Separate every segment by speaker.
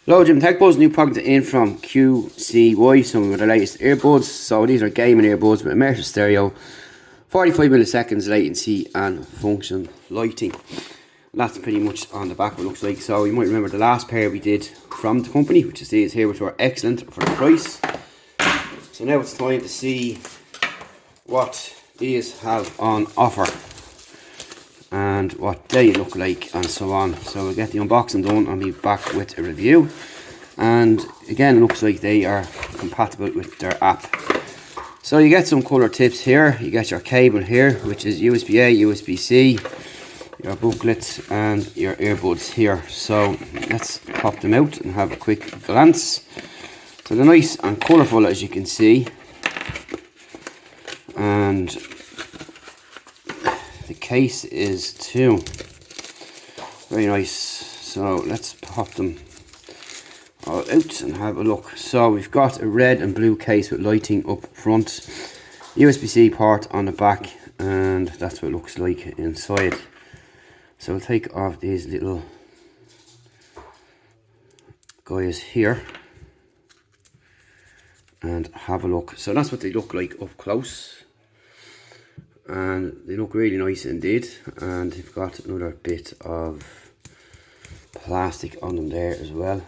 Speaker 1: Hello Jim, Tech Buzz, new product in from QCY, some of the latest earbuds. So these are gaming earbuds with immersive stereo, 45 milliseconds latency and function lighting. And that's pretty much on the back what it looks like. So you might remember the last pair we did from the company, which is these here, which were excellent for the price. So now it's time to see what these have on offer and what they look like and so on. So we'll get the unboxing done and be back with a review. And again, it looks like they are compatible with their app. So you get some colour tips here. You get your cable here, which is USB-A, USB-C, your booklet and your earbuds here. So let's pop them out and have a quick glance. So they're nice and colourful, as you can see, and the case is too. Very nice. So let's pop them all out and have a look. So we've got a red and blue case with lighting up front, USB-C port on the back, and that's what it looks like inside. So we'll take off these little guys here and have a look. So that's what they look like up close, and they look really nice indeed. And they've got another bit of plastic on them there as well,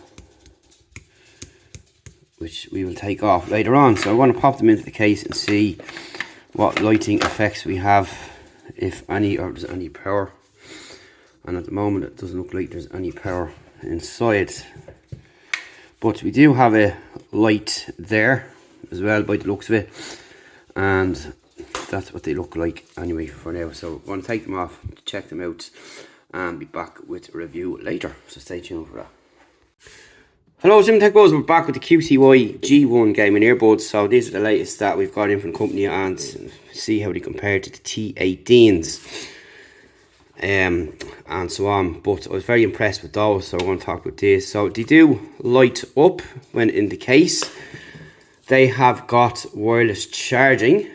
Speaker 1: which we will take off later on. So I'm going to pop them into the case and see what lighting effects we have, if any, or there's any power. And at the moment it doesn't look like there's any power inside, but we do have a light there as well by the looks of it, and that's what they look like anyway for now. So I'm going to take them off, check them out, and be back with a review later, so stay tuned for that. Hello, Jim Tech Buzz. We're back with the QCY G1 gaming earbuds. So these are the latest that we've got in from the company, and see how they compare to the T18s and so on. But I was very impressed with those, so I want to talk about this. So they do light up when in the case. They have got wireless charging,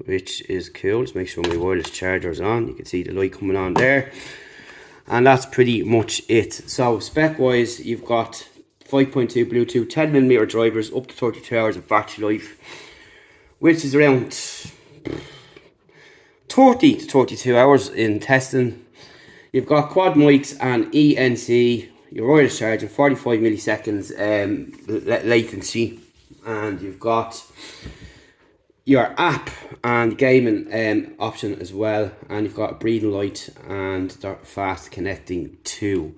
Speaker 1: which is cool. Just make sure my wireless charger is on. You can see the light coming on there, and that's pretty much it. So spec wise, you've got 5.2 Bluetooth, 10mm drivers, up to 32 hours of battery life, which is around 30 to 32 hours in testing. You've got quad mics and ENC, your wireless charging, 45 milliseconds latency, and you've got your app and gaming option as well, and you've got a breathing light and they're fast connecting too.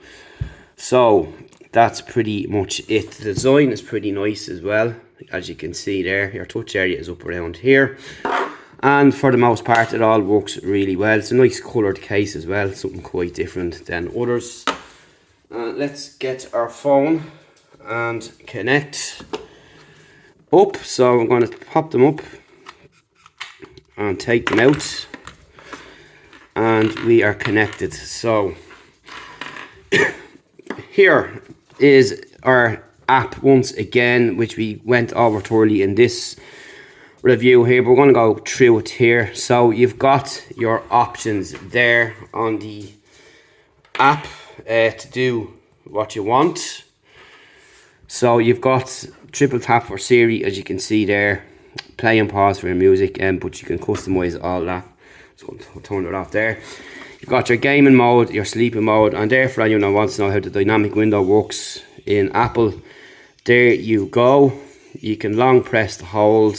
Speaker 1: So that's pretty much it. The design is pretty nice as well, as you can see there. Your touch area is up around here, and for the most part it all works really well. It's a nice coloured case as well, something quite different than others. Let's get our phone and connect up. So I'm going to pop them up and take them out, and we are connected. So here is our app once again, which we went over thoroughly in this review here, but we're going to go through it here. So you've got your options there on the app to do what you want. So you've got triple tap for Siri, as you can see there, play and pause for your music, but you can customize all that. So I'll turn it off there. You've got your gaming mode, your sleeping mode, and there for anyone who wants to know how the dynamic window works in Apple, there you go. You can long press to hold,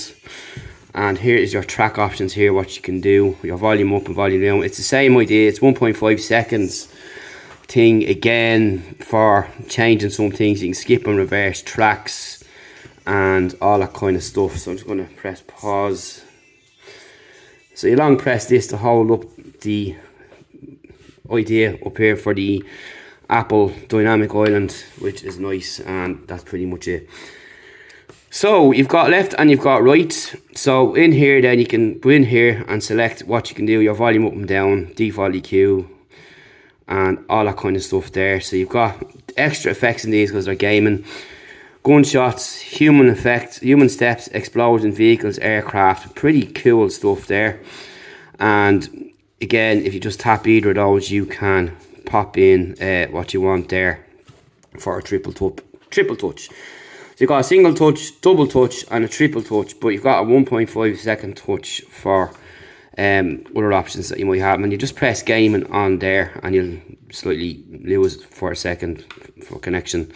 Speaker 1: and here is your track options here, what you can do, your volume up and volume down. It's the same idea, it's 1.5 seconds thing again for changing some things. You can skip and reverse tracks and all that kind of stuff. So I'm just going to press pause. So you long press this to hold up the idea up here for the Apple Dynamic Island, which is nice, and that's pretty much it. So you've got left and you've got right. So in here then you can go in here and select what you can do, your volume up and down, default EQ, and all that kind of stuff there. So you've got extra effects in these because they're gaming. Gunshots, human effects, human steps, explosions, vehicles, aircraft, pretty cool stuff there. And again, if you just tap either of those, you can pop in what you want there for a triple triple touch. So you've got a single touch, double touch, and a triple touch, but you've got a 1.5 second touch for other options that you might have. And you just press gaming on there, and you'll slightly lose for a second for connection,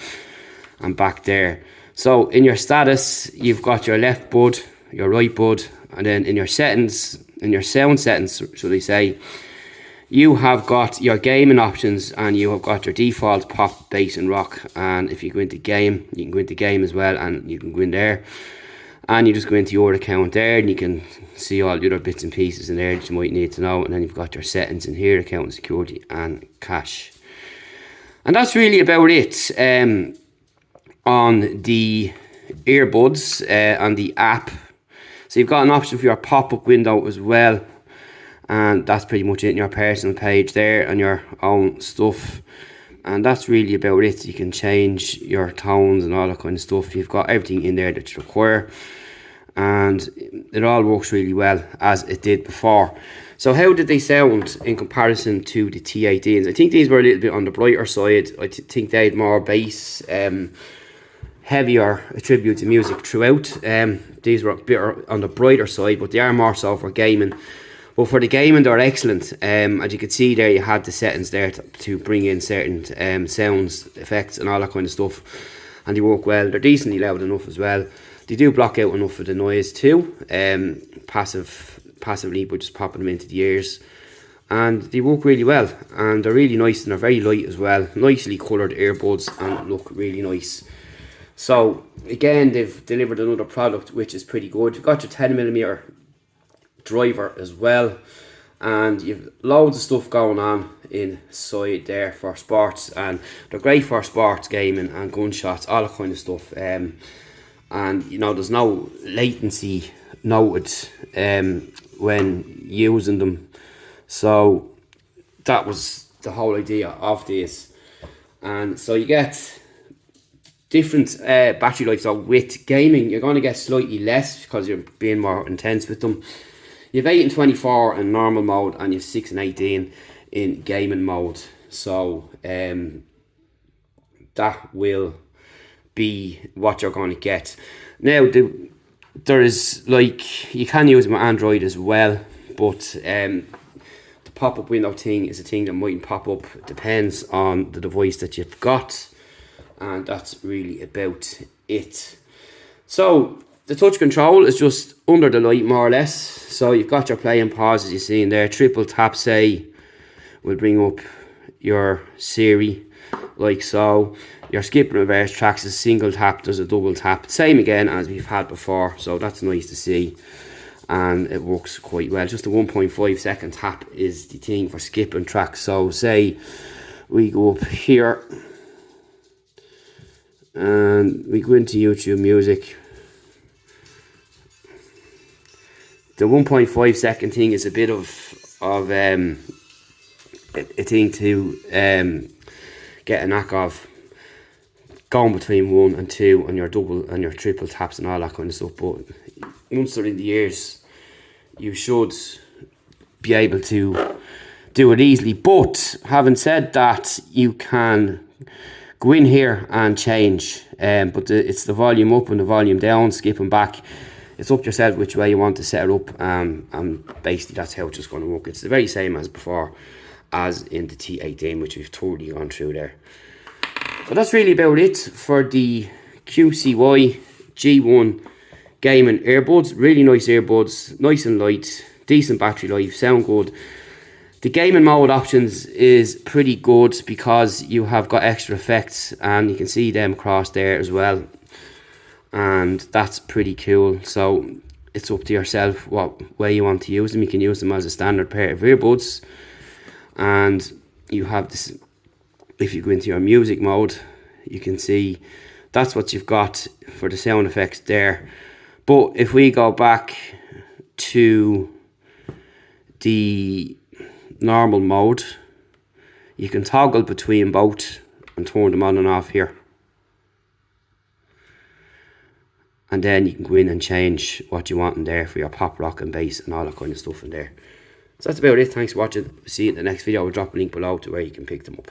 Speaker 1: and back there. So in your status, you've got your left bud, your right bud, and then in your settings, in your sound settings, should I say, you have got your gaming options, and you have got your default pop, bass and rock. And if you go into game, you can go into game as well, and you can go in there, and you just go into your account there, and you can see all the other bits and pieces in there that you might need to know. And then you've got your settings in here, account and security and cache. And that's really about it on the earbuds, on the app. So you've got an option for your pop-up window as well. And that's pretty much it in your personal page there, and your own stuff. And that's really about it. You can change your tones and all that kind of stuff. You've got everything in there that you require. And it all works really well as it did before. So how did they sound in comparison to the T18s? I think these were a little bit on the brighter side. I think they had more bass, heavier attribute to music throughout. These were a bit on the brighter side, but they are more so for gaming. But for the gaming, they're excellent. As you can see there, you had the settings there to bring in certain sounds, effects and all that kind of stuff. And they work well. They're decently loud enough as well. They do block out enough of the noise too, passively, but just popping them into the ears. And they work really well. And they're really nice, and they're very light as well. Nicely coloured earbuds, and look really nice. So again, they've delivered another product which is pretty good. You've got your 10mm driver as well, and you've loads of stuff going on inside there for sports, and they're great for sports gaming and gunshots, all that kind of stuff. And you know, there's no latency noted when using them. So that was the whole idea of this. And so you get different battery life. So with gaming, you're going to get slightly less because you're being more intense with them. You have 8 and 24 in normal mode, and you have 6 and 18 in gaming mode. So that will be what you're going to get. Now there is, like, you can use them with Android as well, but the pop-up window thing is a thing that mightn't pop up. It depends on the device that you've got, and that's really about it. So the touch control is just under the light, more or less. So you've got your play and pause, as you see in there. Triple tap, say, will bring up your Siri, like so. Your skip and reverse tracks is single tap, there's a double tap. Same again as we've had before, so that's nice to see. And it works quite well. Just a 1.5 second tap is the thing for skip and track. So say we go up here, and we go into YouTube Music. The 1.5 second thing is a bit of a thing to get a knack of, going between 1 and 2 on your double and your triple taps and all that kind of stuff. But once they're in the ears, you should be able to do it easily. But having said that, you can go in here and change, but it's the volume up and the volume down, skipping back. It's up to yourself which way you want to set it up, and basically that's how it's just going to work. It's the very same as before, as in the T18, which we've totally gone through there. But that's really about it for the QCY G1 gaming earbuds. Really nice earbuds, nice and light, decent battery life, sound good. The gaming mode options is pretty good because you have got extra effects, and you can see them across there as well. And that's pretty cool. So it's up to yourself what way you want to use them. You can use them as a standard pair of earbuds, and you have this. If you go into your music mode, you can see that's what you've got for the sound effects there. But if we go back to the normal mode, you can toggle between both and turn them on and off here. And then you can go in and change what you want in there for your pop, rock and bass and all that kind of stuff in there. So that's about it. Thanks for watching. See you in the next video. I'll drop a link below to where you can pick them up.